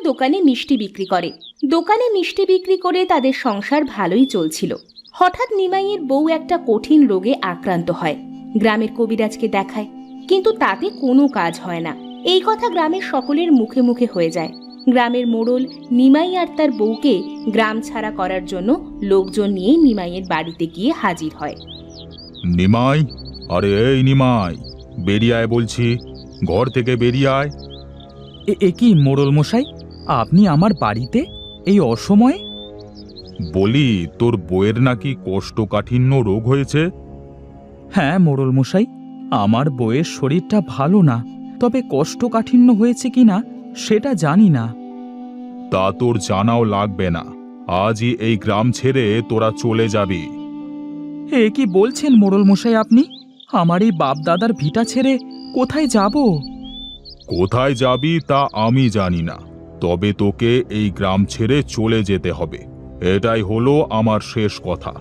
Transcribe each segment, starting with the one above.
দোকানে মিষ্টি বিক্রি করে। দোকানে মিষ্টি বিক্রি করে তাদের সংসার ভালোই চলছিল। হঠাৎ নিমাইয়ের বউ একটা কঠিন রোগে আক্রান্ত হয়। গ্রামের কবিরাজকে দেখায়, কিন্তু তাতে কোনো কাজ হয় না। এই কথা গ্রামের সকলের মুখে মুখে হয়ে যায়। গ্রামের মোড়ল নিমাই আর তার বউকে গ্রাম ছাড়া করার জন্য লোকজন নিয়ে নিমাইয়ের বাড়িতে গিয়ে হাজির হয়। নিমাই, আরে এই নিমাই, বেরিয়ে আয় বলছি, ঘর থেকে বেরিয়ে আয়। এ কি মোড়ল মশাই, আপনি আমার বাড়িতে এই অসময়ে? বলি, তোর বউয়ের নাকি কোষ্ঠকাঠিন্য রোগ হয়েছে? হ্যাঁ মোড়ল মশাই, আমার বউয়ের শরীরটা ভালো না, তবে কোষ্ঠকাঠিন্য হয়েছে কিনা সেটা জানি না। তা তোর জানাও লাগবে না, আজই এই গ্রাম ছেড়ে তোরা চলে যাবি। এ কি বলছেন মোড়ল মশাই আপনি? আমার এই বাপ দাদার ভিটা ছেড়ে কোথায় যাব? কোথায় যাবি তা আমি জানি না, তবে তোকে এই গ্রাম ছেড়ে চলে যেতে হবে। এটাই হলো আমার শেষ কথা,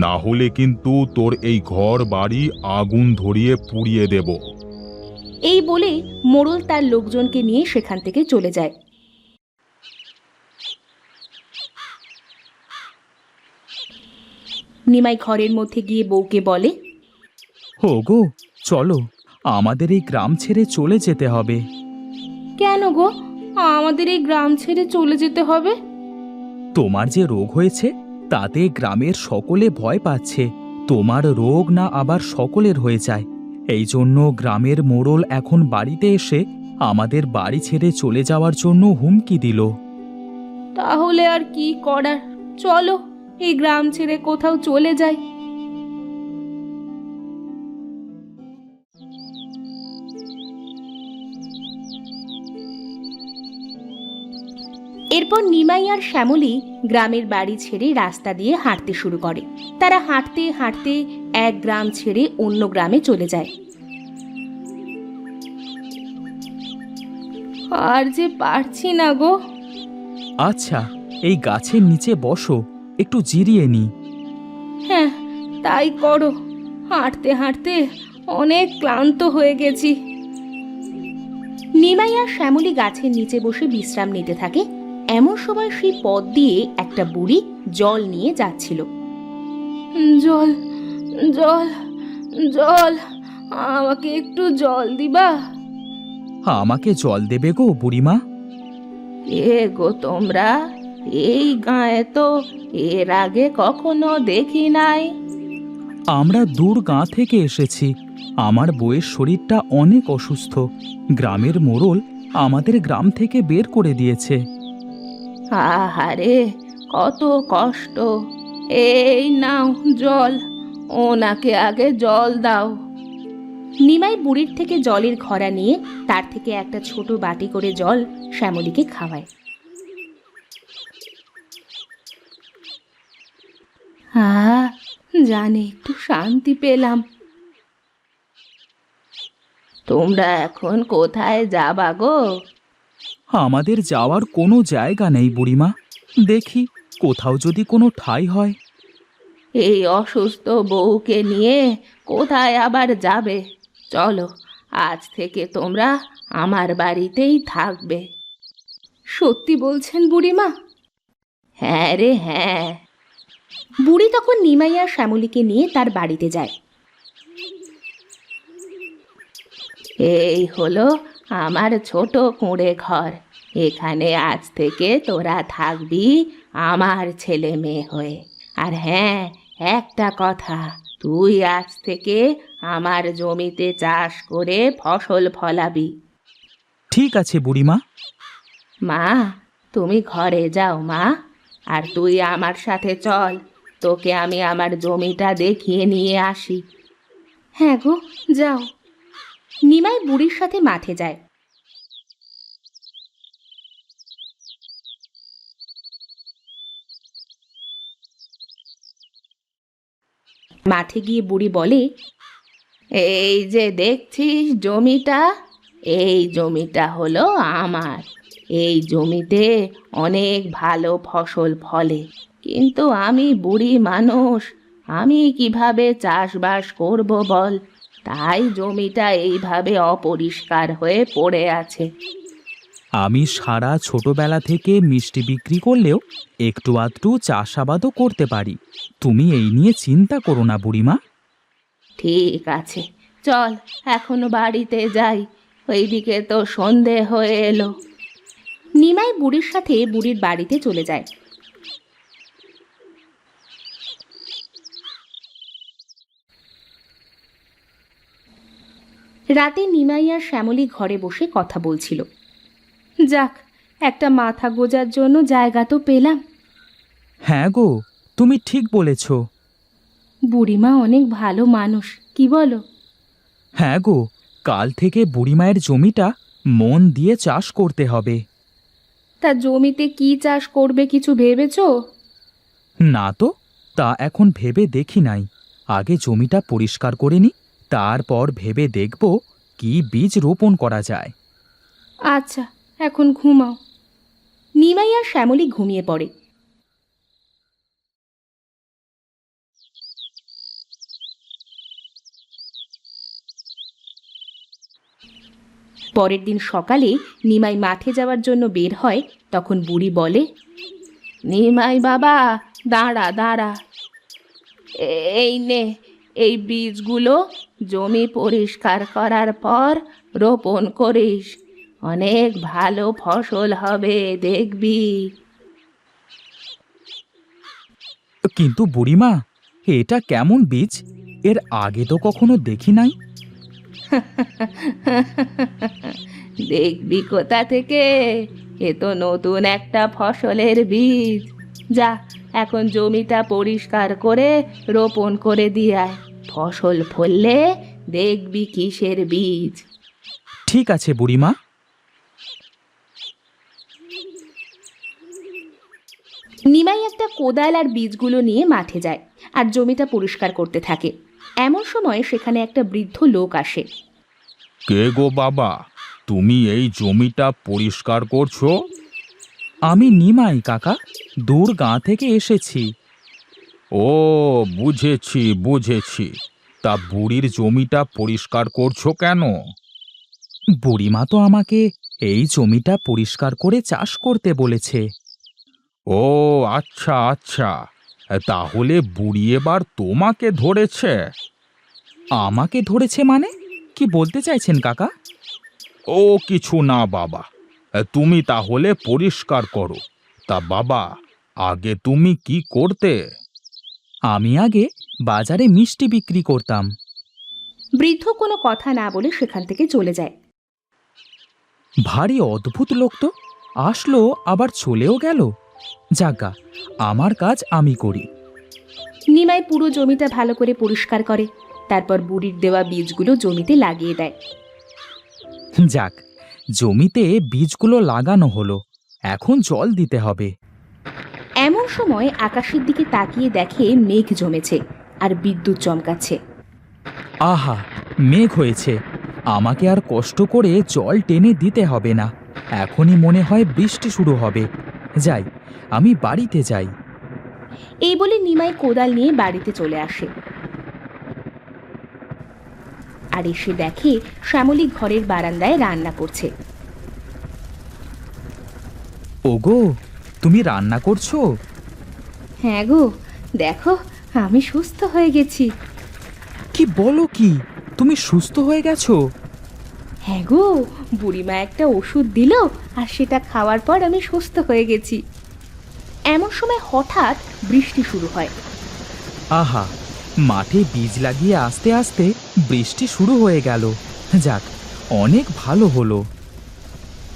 না হলে কিন্তু তোর এই ঘর বাড়ি আগুন ধরিয়ে পুড়িয়ে দেব। এই বলে মোড়ল তার লোকজনকে নিয়ে সেখান থেকে চলে যায়। নিমাই ঘরের মধ্যে গিয়ে বউকে বলে, গো চলো, আমাদের এই গ্রাম ছেড়ে চলে যেতে হবে। কেন গো, আমাদের এই গ্রাম ছেড়ে চলে যেতে হবে? তোমার যে রোগ হয়েছে তাতে গ্রামের সকলে ভয় পাচ্ছে, তোমার রোগ না আবার সকলের হয়ে যায়। এই জন্য গ্রামের মোড়ল এখন বাড়িতে এসে আমাদের বাড়ি ছেড়ে চলে যাওয়ার জন্য হুমকি দিল। তাহলে আর কি করার, চলো এই গ্রাম ছেড়ে কোথাও চলে যাই। এরপর নিমাই আর শ্যামলী গ্রামের বাড়ি ছেড়ে রাস্তা দিয়ে হাঁটতে শুরু করে। তারা হাঁটতে হাঁটতে এক গ্রাম ছেড়ে অন্য গ্রামে চলে যায়। আর যে পারছি না গো। আচ্ছা, এই গাছের নিচে বসো, একটু জিরিয়ে নি। হ্যাঁ, তাই করো। হাঁটতে হাঁটতে অনেক ক্লান্ত হয়ে গেছি। নিমাই আর শ্যামলী গাছের নিচে বসে বিশ্রাম নিতে থাকে। এমন সময় সেই পথ দিয়ে একটা বুড়ি জল নিয়ে যাচ্ছিল। জল জল জল, আমাকে একটু জল দিবা? আমাকে জল দেবে গো বুড়িমা? এ গো তোমরা, এই গাঁয়ে তো এর আগে কখনো দেখি নাই। আমরা দূর গাঁ থেকে এসেছি, আমার বউয়ের শরীরটা অনেক অসুস্থ। গ্রামের মোড়ল আমাদের গ্রাম থেকে বের করে দিয়েছে। আহারে, কত কষ্ট। এই নাও জল, ওনাকে আগে জল দাও। নিমাই বুড়ির থেকে জলের ঘড়া নিয়ে তার থেকে একটা ছোট বাটি করে জল শ্যামলীকে খাওয়ায়। জানে একটু শান্তি পেলাম। তোমরা এখন কোথায় যাবা গো? আমাদের যাওয়ার কোনো জায়গা নেই বুড়িমা, দেখি কোথাও যদি কোনো ঠাঁই হয়। এই অসুস্থ বউকে নিয়ে কোথায় আবার যাবে? চলো, আজ থেকে তোমরা আমার বাড়িতেই থাকবে। সত্যি বলছেন বুড়িমা? হ্যাঁ রে হ্যাঁ। বুড়ি তখন নিমাই আর শ্যামলীকে নিয়ে তার বাড়িতে যায়। এই হলো আমার ছোট কুঁড়ে ঘর, এখানে আজ থেকে তোরা থাকবি আমার ছেলে মেয়ে হয়ে। আর হ্যাঁ, একটা কথা, তুই আজ থেকে আমার জমিতে চাষ করে ফসল ফলাবি। ঠিক আছে বুড়িমা। মা, তুমি ঘরে যাও মা, আর তুই আমার সাথে চল, তোকে আমি আমার জমিটা দেখিয়ে নিয়ে আসি। হ্যাঁ গো, যাও। নিমাই বুড়ির সাথে মাঠে যায়। মাঠে গিয়ে বুড়ি বলে, এই যে দেখছিস জমিটা, এই জমিটা হলো আমার। এই জমিতে অনেক ভালো ফসল ফলে, কিন্তু আমি বুড়ি মানুষ, আমি কিভাবে চাষবাস করব বল? তাই জমিটা এইভাবে অপরিষ্কার হয়ে পড়ে আছে। আমি সারা ছোটবেলা থেকে মিষ্টি বিক্রি করলেও একটু আধটু চাষাবাদও করতে পারি। তুমি এই নিয়ে চিন্তা করো না বুড়িমা। ঠিক আছে, চল এখনো বাড়িতে যাই, ওইদিকে তো সন্ধে হয়ে এলো। নিমাই বুড়ির সাথে বুড়ির বাড়িতে চলে যায়। রাতে নিমাই আর শ্যামলী ঘরে বসে কথা বলছিল। যাক, একটা মাথা গোজার জন্য জায়গা তো পেলাম। হ্যাঁ গো, তুমি ঠিক বলেছ। বুড়িমা অনেক ভালো মানুষ, কি বলো? হ্যাঁ গো, কাল থেকে বুড়িমায়ের জমিটা মন দিয়ে চাষ করতে হবে। তা জমিতে কি চাষ করবে কিছু ভেবেছো? না তো, তা এখন ভেবে দেখি নাই। আগে জমিটা পরিষ্কার করে নি, তারপর ভেবে দেখব কি বীজ রোপণ করা যায়। আচ্ছা, এখন ঘুমাও। নিমাই আর শ্যামলী ঘুমিয়ে পড়ে। পরের দিন সকালে নিমাই মাঠে যাওয়ার জন্য বের হয়। তখন বুড়ি বলে, নিমাই বাবা, দাঁড়া দাঁড়া, এই নে, এই বীজগুলো জমি পরিষ্কার করার পর রোপণ করিস, অনেক ভালো ফসল হবে দেখবি। কিন্তু বুড়িমা, এটা কেমন বীজ? এর আগে তো কখনো দেখি নাই। দেখবি কোথা থেকে, এ তো নতুন একটা ফসলের বীজ। যা, এখন জমিটা পরিষ্কার করে রোপণ করে দিয়ে আয়, ফসল ফললে দেখবি কিসের বীজ। ঠিক আছে বুড়িমা। নিমাই একটা কোদাল আর বীজগুলো নিয়ে মাঠে যায় আর জমিটা পরিষ্কার করতে থাকে। এমন সময় সেখানে একটা বৃদ্ধ লোক আসে। কে গো বাবা, তুমি এই জমিটা পরিষ্কার করছো? আমি নিমাই কাকা, দূর গাঁ থেকে এসেছি। ও, বুঝেছি বুঝেছি। তা বুড়ির জমিটা পরিষ্কার করছো কেন? বুড়িমা তো আমাকে এই জমিটা পরিষ্কার করে চাষ করতে বলেছে। ও আচ্ছা আচ্ছা, তাহলে বুড়ি এবার তোমাকে ধরেছে? আমাকে ধরেছে মানে? কি বলতে চাইছেন কাকা? ও কিছু না বাবা, তুমি তাহলে পরিষ্কার করো। তা বাবা, আগে তুমি কি করতে? আমি আগে বাজারে মিষ্টি বিক্রি করতাম। বৃদ্ধ কোনো কথা না বলে সেখান থেকে চলে যায়। ভারী অদ্ভুত লোক তো, আসলো আবার চলেও গেল। যাজ্ঞা, আমার কাজ আমি করি। নিমাই পুরো জমিটা ভালো করে পরিষ্কার করে, তারপর বুড়ির দেওয়া বীজগুলো জমিতে লাগিয়ে দেয়। যাক, জমিতে বীজগুলো লাগানো হলো, এখন জল দিতে হবে। এমন সময় আকাশের দিকে তাকিয়ে দেখে মেঘ জমেছে আর বিদ্যুৎ চমকাচ্ছে। আহা, মেঘ হয়েছে, আমাকে আর কষ্ট করে জল টেনে দিতে হবে না। এখনই মনে হয় বৃষ্টি শুরু হবে। যাই, আমি বাড়িতে যাই। এই বলে নিমাই কোদাল নিয়ে বাড়িতে চলে আসে আর এসে দেখে শ্যামলী ঘরের বারান্দায় রান্না করছে। ওগো, তুমি রান্না করছো? হ্যাঁ গো, দেখো আমি সুস্থ হয়ে গেছি। কি বলো কি, তুমি সুস্থ হয়ে গেছো? হ্যাঁ গো, বুড়িমা একটা ওষুধ দিল আর সেটা খাওয়ার পর আমি সুস্থ হয়ে গেছি। এমন সময় হঠাৎ বৃষ্টি শুরু হয়। আহা, মাঠে বীজ লাগিয়ে আস্তে আস্তে বৃষ্টি শুরু হয়ে গেল। যাক, অনেক ভালো হলো।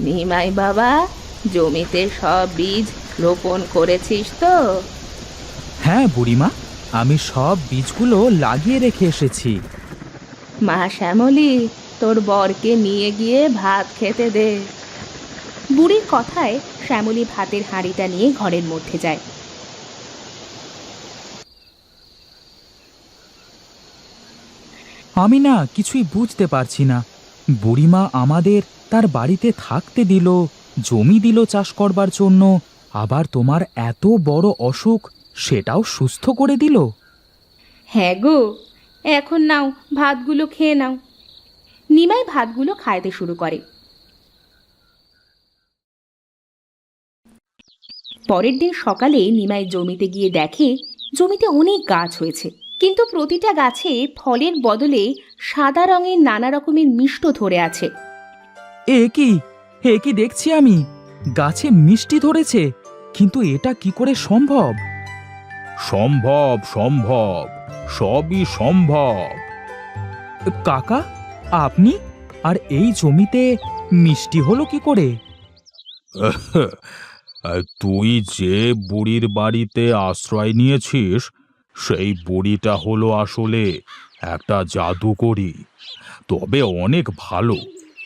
নিমাই বাবা, জমিতে সব বীজ রোপণ করেছিস তো? হ্যাঁ বুড়িমা, আমি সব বীজগুলো লাগিয়ে রেখে এসেছি। মা শ্যামলী, তোর বরকে নিয়ে গিয়ে ভাত খেতে দে। বুড়ির কথায় শ্যামলী ভাতের হাঁড়িটা নিয়ে ঘরের মধ্যে যায়। আমি না কিছুই বুঝতে পারছি না। বুড়িমা আমাদের তার বাড়িতে থাকতে দিল, জমি দিল চাষ করবার জন্য, আবার তোমার এত বড় অসুখ সেটাও সুস্থ করে দিল। হ্যাঁ গো, এখন নাও ভাতগুলো খেয়ে নাও। নিমাই ভাতগুলো খাইতে শুরু করে। পরের দিন সকালে নিমাই জমিতে গিয়ে দেখে জমিতে অনেক গাছ হয়েছে, কিন্তু প্রতিটা গাছে ফলের বদলে সাদা রঙের নানা রকমের মিষ্ট ধরে আছে। এ কি দেখছি আমি, গাছে মিষ্টি ধরেছে, কিন্তু এটা কি করে সম্ভব? সম্ভব সম্ভব, সবই সম্ভব। কাকা, আপনি আর এই জমিতে মিষ্টি হলো কি করে? তুই যে বুড়ির বাড়িতে আশ্রয় নিয়েছিস, সেই বুড়িটা হলো আসলে একটা জাদুকরী। তবে অনেক ভালো,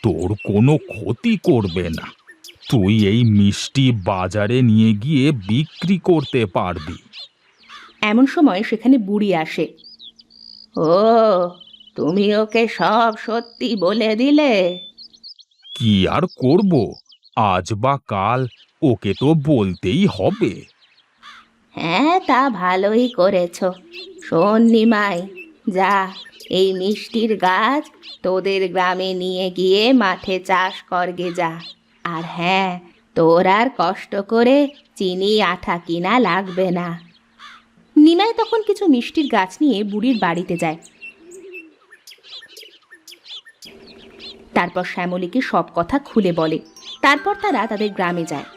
তোর কোনো ক্ষতি করবে না। তুই এই মিষ্টি বাজারে নিয়ে গিয়ে বিক্রি করতে পারবি। এমন সময় সেখানে বুড়ি আসে। ও, তুমি ওকে সব সত্যি বলে দিলে? কি আর করব, আজ বা কাল ওকে তো বলতেই হবে। হ্যাঁ, তা ভালোই করেছ। শোন নিমাই, যা, এই মিষ্টির গাছ তোদের গ্রামে নিয়ে গিয়ে মাঠে চাষ করগে যা। আর হ্যাঁ, তোর আর কষ্ট করে চিনি আঠা কিনা লাগবে না। নিমাই তখন কিছু মিষ্টির গাছ নিয়ে বুড়ির বাড়িতে যায়। তারপর শ্যামলীকে সব কথা খুলে বলে। তারপর তারা তাদের গ্রামে যায়।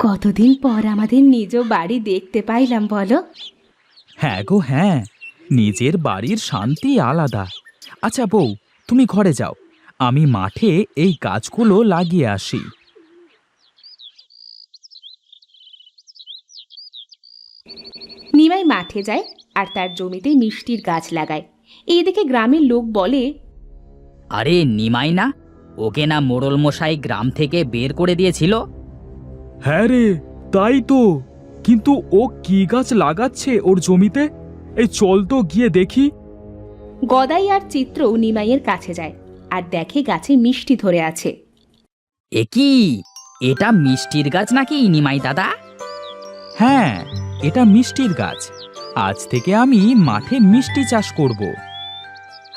কতদিন পর আমাদের নিজ বাড়ি দেখতে পাইলাম বলো? হ্যাঁ গো হ্যাঁ, নিজের বাড়ির শান্তি আলাদা। আচ্ছা বউ, তুমি ঘরে যাও, আমি মাঠে এই গাছগুলো লাগিয়ে আসি। নিমাই মাঠে যায় আর তার জমিতে মিষ্টির গাছ লাগায়। এই দেখে গ্রামের লোক বলে, আরে নিমাই না, ওকে না মোড়ল মশাই গ্রাম থেকে বের করে দিয়েছিল? হ্যাঁ রে, তাই তো। কিন্তু ও কি গাছ লাগাচ্ছে ওর জমিতে? এই চল তো গিয়ে দেখি। গদাই আর চিত্র নিমাইয়ের কাছে যায় আর দেখে গাছে মিষ্টি ধরে আছে। এ কি, এটা মিষ্টির গাছ নাকি নিমাই দাদা? হ্যাঁ, এটা মিষ্টির গাছ। আজ থেকে আমি মাঠে মিষ্টি চাষ করব।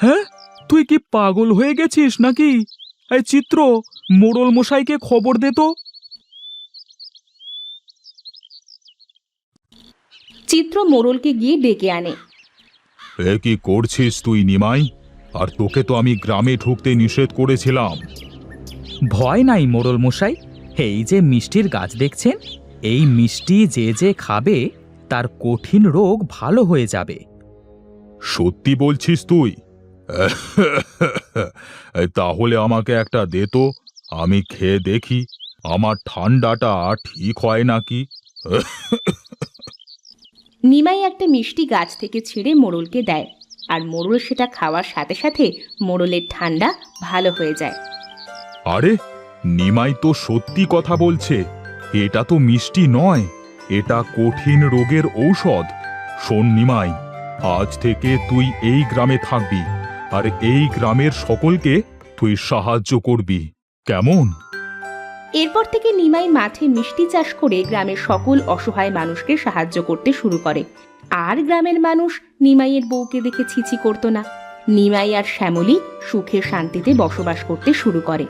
হ্যাঁ, তুই কি পাগল হয়ে গেছিস নাকি? এই চিত্র, মোড়ল মশাইকে খবর দে তো। চিত্র মোড়লকে গিয়ে ডেকে আনে। এ কি করছিস তুই নিমাই? আর তোকে তো আমি গ্রামে ঢুকতে নিষেধ করেছিলাম। ভয় নাই মোড়ল মশাই, এই যে মিষ্টির গাছ দেখছেন, এই মিষ্টি যে যে খাবে তার কঠিন রোগ ভালো হয়ে যাবে। সত্যি বলছিস তুই? তাহলে আমাকে একটা দে তো, আমি খেয়ে দেখি আমার ঠান্ডাটা ঠিক হয় নাকি। নিমাই একটা মিষ্টি গাছ থেকে ছিঁড়ে মোড়লকে দেয় আর মোড়ল সেটা খাওয়ার সাথে সাথে মোড়লের ঠান্ডা ভালো হয়ে যায়। আরে, নিমাই তো সত্যি কথা বলছে। এটা তো মিষ্টি নয়, এটা কঠিন রোগের ঔষধ। শোন নিমাই, আজ থেকে তুই এই গ্রামে থাকবি আর এই গ্রামের সকলকে তুই সাহায্য করবি, কেমন? এরপর থেকে নিমাই মাঠে মিষ্টি চাষ করে গ্রামের সকল অসহায় মানুষকে সাহায্য করতে শুরু করে। আর গ্রামের মানুষ নিমাইয়ের বউকে দেখে ছিছি করতো না। নিমাই আর শ্যামলী সুখে শান্তিতে বসবাস করতে শুরু করে।